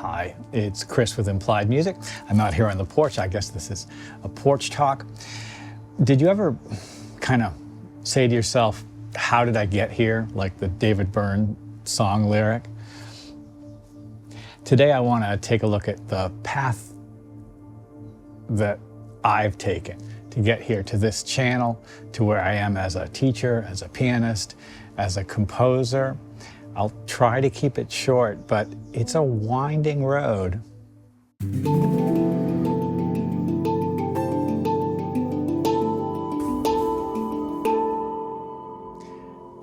Hi, it's Chris with Implied Music. I'm out here on the porch. I guess this is a porch talk. Did you ever kind of say to yourself, how did I get here? Like the David Byrne song lyric. Today I want to take a look at the path that I've taken to get here to this channel, to where I am as a teacher, as a pianist, as a composer. I'll try to keep it short, but it's a winding road.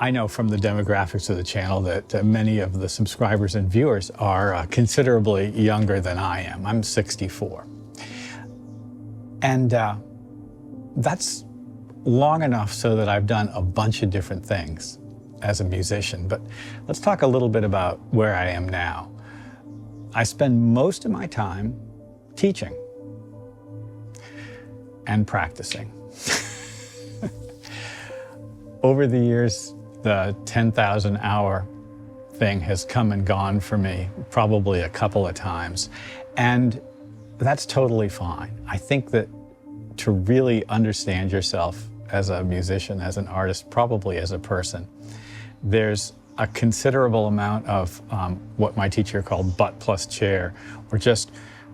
I know from the demographics of the channel that many of the subscribers and viewers are considerably younger than I am. I'm 64. And that's long enough so that I've done a bunch of different things as a musician. But let's talk a little bit about where I am now. I spend most of my time teaching and practicing. Over the years, the 10,000 hour thing has come and gone for me, probably a couple of times. And that's totally fine. I think that to really understand yourself as a musician, as an artist, probably as a person, there's a considerable amount of what my teacher called butt plus chair, or just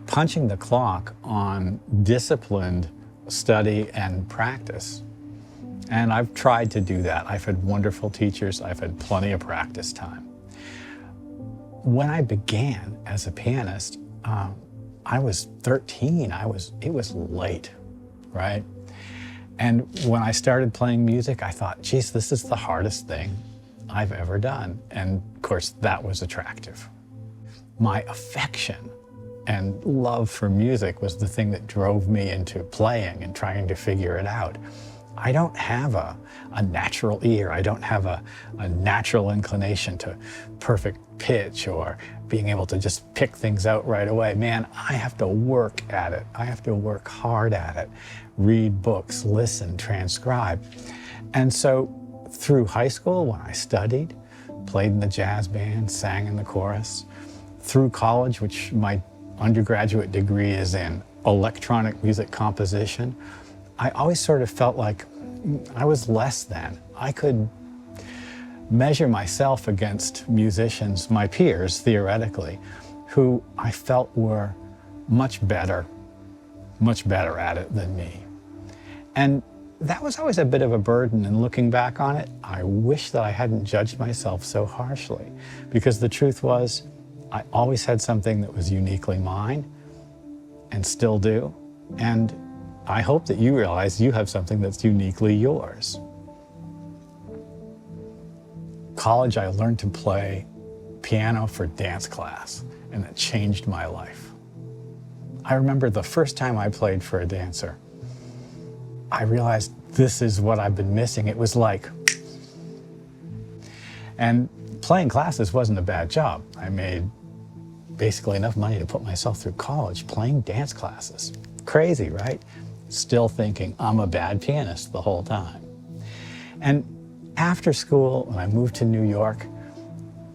punching the clock on disciplined study and practice. And I've tried to do that. I've had wonderful teachers. I've had plenty of practice time. When I began as a pianist, I was 13. It was late, right? And when I started playing music, I thought, geez, this is the hardest thing I've ever done. And of course, that was attractive. My affection and love for music was the thing that drove me into playing and trying to figure it out. I don't have a natural ear. I don't have a natural inclination to perfect pitch or being able to just pick things out right away. Man, I have to work at it. I have to work hard at it. Read books, listen, transcribe. And so through high school, when I studied, played in the jazz band, sang in the chorus, through college, which my undergraduate degree is in electronic music composition, I always sort of felt like I was less than. I could measure myself against musicians, my peers, theoretically, who I felt were much better at it than me. And that was always a bit of a burden, and looking back on it, I wish that I hadn't judged myself so harshly, because the truth was, I always had something that was uniquely mine, and still do, and I hope that you realize you have something that's uniquely yours. College, I learned to play piano for dance class, and it changed my life. I remember the first time I played for a dancer, I realized this is what I've been missing. It was like, and playing classes wasn't a bad job. I made basically enough money to put myself through college playing dance classes. Crazy, right? Still thinking I'm a bad pianist the whole time. And after school, when I moved to New York,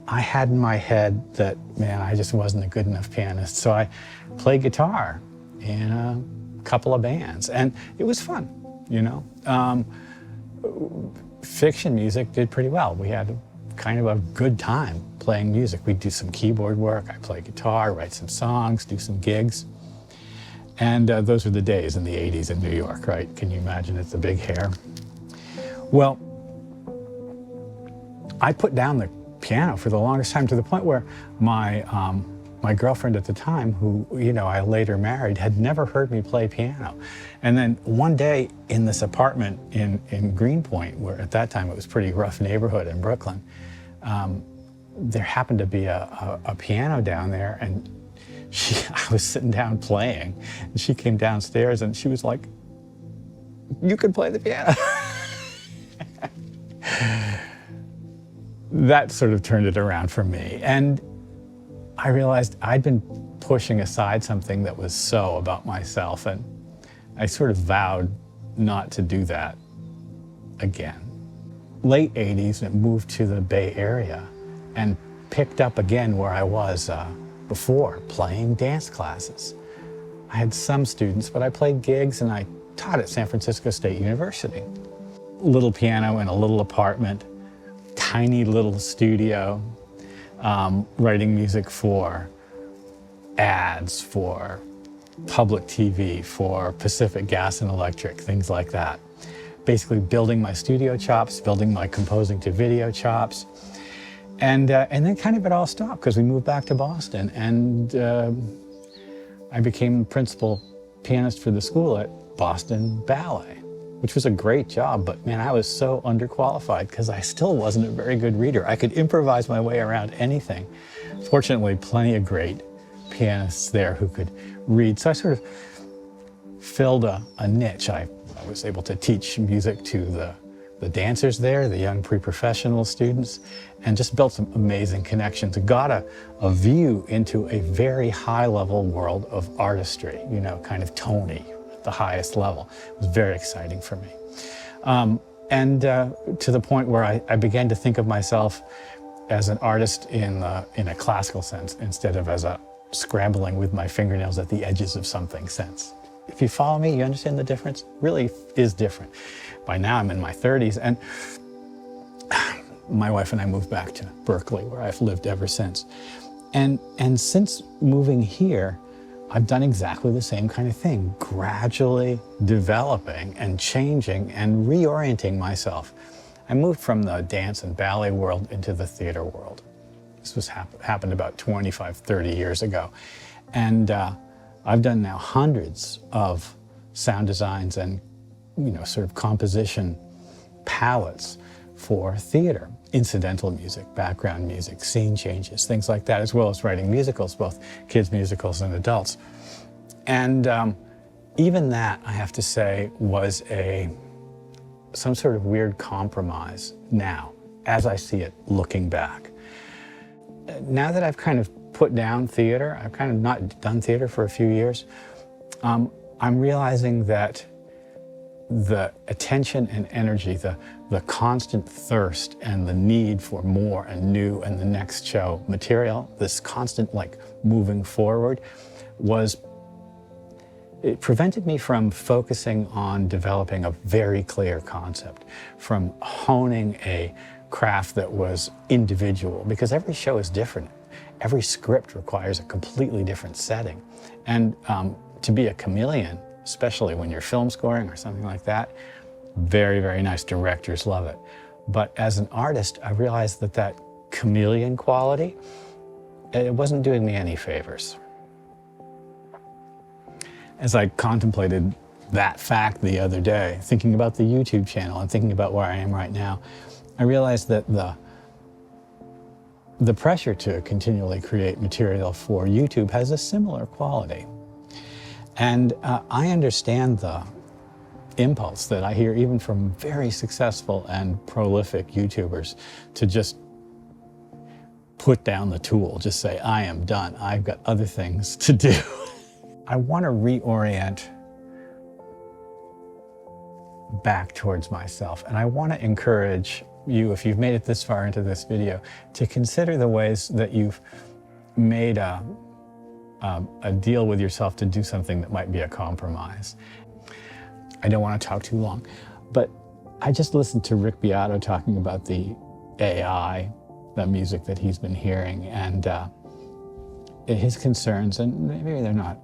I had in my head that, man, I just wasn't a good enough pianist. So I played guitar in a couple of bands, and it was fun, you know. Fiction music did pretty well. We had kind of a good time playing music. We'd do some keyboard work. I play guitar, write some songs, do some gigs. And those were the days in the 80s in New York, right? Can you imagine it, the big hair? Well, I put down the piano for the longest time, to the point where my girlfriend at the time, who, you know, I later married, had never heard me play piano. And then one day in this apartment in Greenpoint, where at that time it was a pretty rough neighborhood in Brooklyn, there happened to be a piano down there, and I was sitting down playing, and she came downstairs and she was like, "You can play the piano." That sort of turned it around for me. And I realized I'd been pushing aside something that was so about myself, and I sort of vowed not to do that again. Late 80s, and moved to the Bay Area and picked up again where I was before playing dance classes. I had some students, but I played gigs and I taught at San Francisco State University. Little piano in a little apartment, tiny little studio, writing music for ads, for public TV, for Pacific Gas and Electric, things like that. Basically building my studio chops, building my composing to video chops. And then kind of it all stopped because we moved back to Boston, and I became principal pianist for the school at Boston Ballet, which was a great job, but man, I was so underqualified because I still wasn't a very good reader. I could improvise my way around anything. Fortunately, plenty of great pianists there who could read, so I sort of filled a niche. I was able to teach music to the dancers there, the young pre-professional students, and just built some amazing connections. Got a view into a very high-level world of artistry, you know, kind of Tony, the highest level. It was very exciting for me. To the point where I began to think of myself as an artist in a classical sense instead of as a scrambling with my fingernails at the edges of something sense. If you follow me, you understand the difference? Really is different. By now I'm in my 30s, and my wife and I moved back to Berkeley, where I've lived ever since. And since moving here, I've done exactly the same kind of thing, gradually developing and changing and reorienting myself. I moved from the dance and ballet world into the theater world. This happened about 25, 30 years ago. And I've done now hundreds of sound designs and, you know, sort of composition palettes for theater, incidental music, background music, scene changes, things like that, as well as writing musicals, both kids musicals and adults. And even that, I have to say, was some sort of weird compromise now, as I see it looking back. Now that I've kind of put down theater, I've kind of not done theater for a few years, I'm realizing that the attention and energy, the constant thirst and the need for more and new and the next show material, this constant like moving forward, it prevented me from focusing on developing a very clear concept, from honing a craft that was individual, because every show is different. Every script requires a completely different setting. And to be a chameleon, especially when you're film scoring or something like that, very, very nice. Directors love it. But as an artist, I realized that chameleon quality, it wasn't doing me any favors. As I contemplated that fact the other day, thinking about the YouTube channel and thinking about where I am right now, I realized that the pressure to continually create material for YouTube has a similar quality. And I understand the impulse that I hear even from very successful and prolific YouTubers to just put down the tool, just say, I am done, I've got other things to do. I want to reorient back towards myself, and I want to encourage you, if you've made it this far into this video, to consider the ways that you've made a deal with yourself to do something that might be a compromise. I don't want to talk too long, but I just listened to Rick Beato talking about the AI, the music that he's been hearing, and his concerns, and maybe they're not,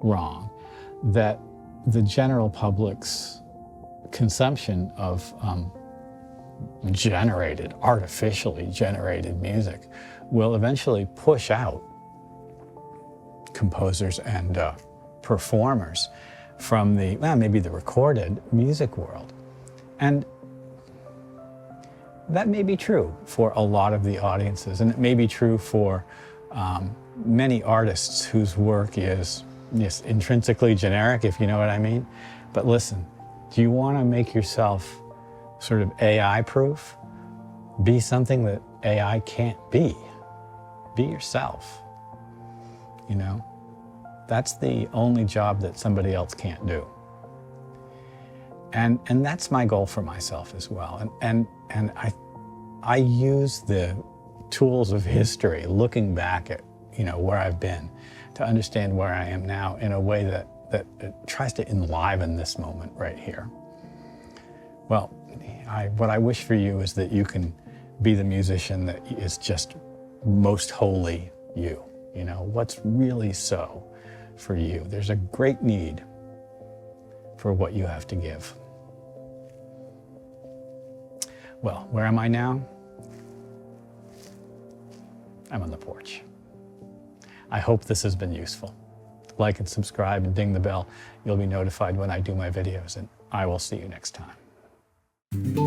wrong, that the general public's consumption of artificially generated music will eventually push out composers and performers from maybe the recorded music world. And that may be true for a lot of the audiences, and it may be true for many artists whose work is intrinsically generic, if you know what I mean. But listen, do you want to make yourself sort of AI-proof? Be something that AI can't be. Be yourself. That's the only job that somebody else can't do. And that's my goal for myself as well. And I use the tools of history, looking back at where I've been, to understand where I am now in a way that tries to enliven this moment right here. Well, what I wish for you is that you can be the musician that is just most wholly you. What's really so for you. There's a great need for what you have to give. Well, where am I now? I'm on the porch. I hope this has been useful. Like and subscribe and ding the bell. You'll be notified when I do my videos, and I will see you next time.